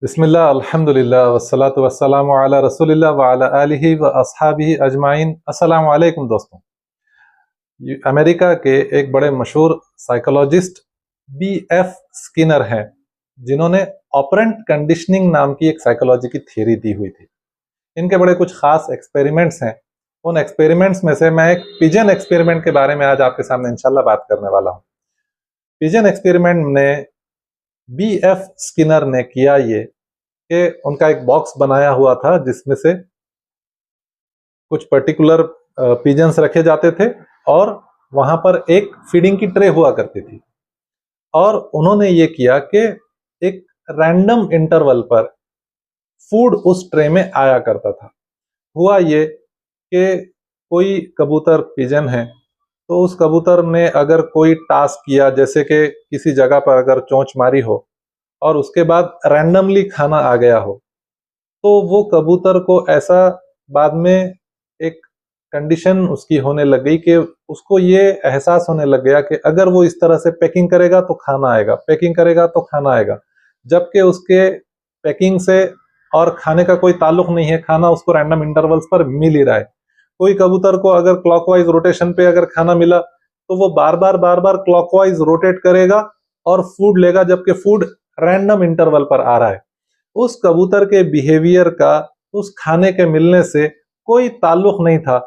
बिस्मिल्लाह अल्हम्दुलिल्लाह वस्सलातु वस्सलामु अला रसूलिल्लाह व अला आलिहि व अस्हाबिहि अजमाइन। अस्सलामु अलैकुम दोस्तों। अमेरिका के एक बड़े मशहूर साइकोलॉजिस्ट B.F. स्किनर हैं, जिन्होंने ऑपरेंट कंडीशनिंग नाम की एक साइकोलॉजी की थ्योरी दी हुई थी। इनके बड़े कुछ खास एक्सपेरिमेंट्स हैं। उन एक्सपेरिमेंट्स में से मैं एक पिजन एक्सपेरिमेंट के बारे में आज आपके सामने इंशाल्लाह बात करने वाला हूँ। पिजन एक्सपेरिमेंट में B.F. स्किनर ने किया ये कि उनका एक बॉक्स बनाया हुआ था जिसमें से कुछ पर्टिकुलर पिजन्स रखे जाते थे और वहां पर एक फीडिंग की ट्रे हुआ करती थी, और उन्होंने ये किया कि एक रैंडम इंटरवल पर फूड उस ट्रे में आया करता था। हुआ ये कि कोई कबूतर पिजन है तो उस कबूतर ने अगर कोई टास्क किया, जैसे कि किसी जगह पर अगर चोंच मारी हो और उसके बाद रैंडमली खाना आ गया हो, तो वो कबूतर को ऐसा बाद में एक कंडीशन उसकी होने लग गई कि उसको ये एहसास होने लग गया कि अगर वो इस तरह से पैकिंग करेगा तो खाना आएगा, पैकिंग करेगा तो खाना आएगा, जबकि उसके पैकिंग से और खाने का कोई ताल्लुक नहीं है, खाना उसको रैंडम इंटरवल्स पर मिल ही रहा है। कोई कबूतर को अगर क्लॉकवाइज रोटेशन पे अगर खाना मिला तो वो बार बार क्लॉकवाइज रोटेट करेगा और फूड लेगा, जबकि फूड रैंडम इंटरवल पर आ रहा है। उस कबूतर के बिहेवियर का उस खाने के मिलने से कोई ताल्लुक नहीं था,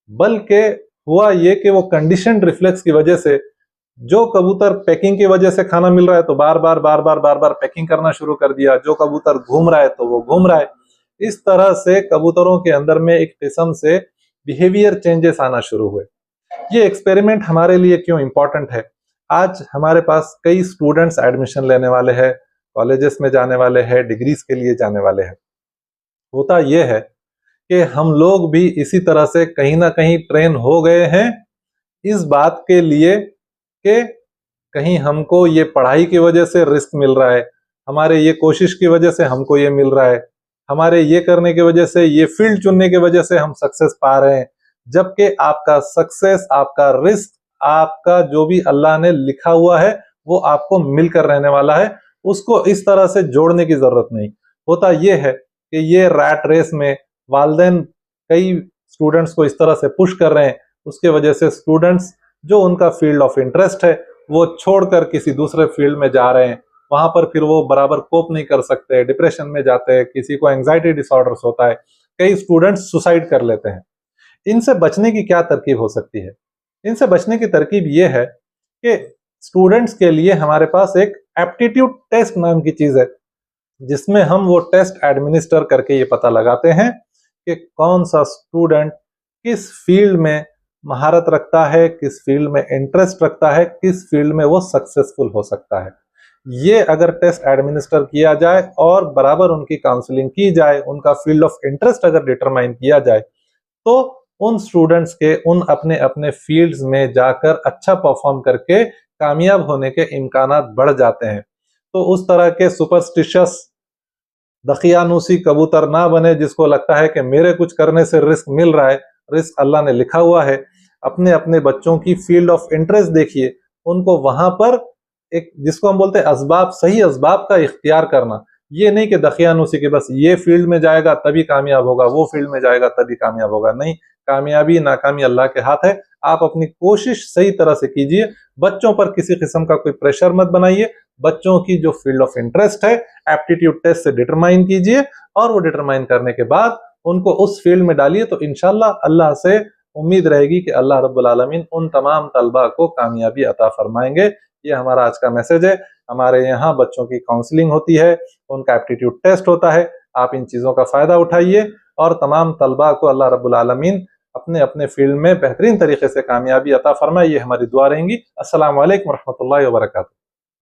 बल्कि हुआ ये कि वो कंडीशनड रिफ्लेक्स की वजह से जो कबूतर पैकिंग की वजह से खाना मिल रहा है तो बार बार पैकिंग करना शुरू कर दिया, जो कबूतर घूम रहा है तो वो घूम रहा है। इस तरह से कबूतरों के अंदर में एक किस्म से बिहेवियर चेंजेस आना शुरू हुए। ये एक्सपेरिमेंट हमारे लिए क्यों इंपॉर्टेंट है? आज हमारे पास कई स्टूडेंट्स एडमिशन लेने वाले हैं, कॉलेजेस में जाने वाले हैं, डिग्रीज के लिए जाने वाले हैं। होता यह है कि हम लोग भी इसी तरह से कहीं ना कहीं ट्रेन हो गए हैं इस बात के लिए कि कहीं हमको ये पढ़ाई की वजह से रिस्क मिल रहा है, हमारे ये कोशिश की वजह से हमको ये मिल रहा है, हमारे ये करने की वजह से, ये फील्ड चुनने की वजह से हम सक्सेस पा रहे हैं। जबकि आपका सक्सेस, आपका रिस्क, आपका जो भी अल्लाह ने लिखा हुआ है वो आपको मिलकर रहने वाला है। उसको इस तरह से जोड़ने की जरूरत नहीं। होता यह है कि ये रैट रेस में वालिदैन कई स्टूडेंट्स को इस तरह से पुश कर रहे हैं, उसके वजह से स्टूडेंट्स जो उनका फील्ड ऑफ इंटरेस्ट है वो छोड़कर किसी दूसरे फील्ड में जा रहे हैं। वहां पर फिर वो बराबर कोप नहीं कर सकते, डिप्रेशन में जाते हैं, किसी को एंजाइटी डिसऑर्डर्स होता है, कई स्टूडेंट्स सुसाइड कर लेते हैं। इनसे बचने की क्या तरकीब हो सकती है? इनसे बचने की तरकीब यह है कि स्टूडेंट्स के लिए हमारे पास एक एप्टीट्यूड टेस्ट नाम की चीज है, जिसमें हम वो टेस्ट एडमिनिस्टर करके ये पता लगाते हैं कि कौन सा स्टूडेंट किस फील्ड में महारत रखता है, किस फील्ड में इंटरेस्ट रखता है, किस फील्ड में वो सक्सेसफुल हो सकता है। ये अगर टेस्ट एडमिनिस्टर किया जाए और बराबर उनकी काउंसलिंग की जाए, उनका फील्ड ऑफ इंटरेस्ट अगर डिटरमाइन किया जाए, तो उन स्टूडेंट्स के उन अपने अपने फील्ड्स में जाकर अच्छा परफॉर्म करके कामयाब होने के इम्कानात बढ़ जाते हैं। तो उस तरह के सुपरस्टिशियस दखियानूसी कबूतर ना बने जिसको लगता है कि मेरे कुछ करने से रिस्क मिल रहा है। रिस्क अल्लाह ने लिखा हुआ है। अपने अपने बच्चों की फील्ड ऑफ इंटरेस्ट देखिए, उनको वहां पर एक जिसको हम बोलते हैं असबाब, सही असबाब का इख्तियार करना। ये नहीं कि दखियानूसी के बस ये फील्ड में जाएगा तभी कामयाब होगा, वो फील्ड में जाएगा तभी कामयाब होगा। नहीं, कामयाबी नाकामी अल्लाह के हाथ है। आप अपनी कोशिश सही तरह से कीजिए। बच्चों पर किसी किस्म का कोई प्रेशर मत बनाइए। बच्चों की जो फील्ड ऑफ इंटरेस्ट है एप्टीट्यूड टेस्ट से डिटरमाइन कीजिए, और वो डिटरमाइन करने के बाद उनको उस फील्ड में डालिए। तो इंशाल्लाह अल्लाह से उम्मीद रहेगी कि अल्लाह रब्बुल आलमीन उन तमाम तलबा को कामयाबी अता फरमाएंगे। ये हमारा आज का मैसेज है। हमारे यहाँ बच्चों की काउंसलिंग होती है, उनका एप्टीट्यूड टेस्ट होता है। आप इन चीज़ों का फ़ायदा उठाइए और तमाम तलबा को अल्लाह रब्बुल आलमीन अपने अपने फील्ड में बेहतरीन तरीके से कामयाबी अता फरमाए। ये हमारी दुआ रहेंगी। अस्सलामु अलैकुम रहमतुल्लाहि व बरकातहू।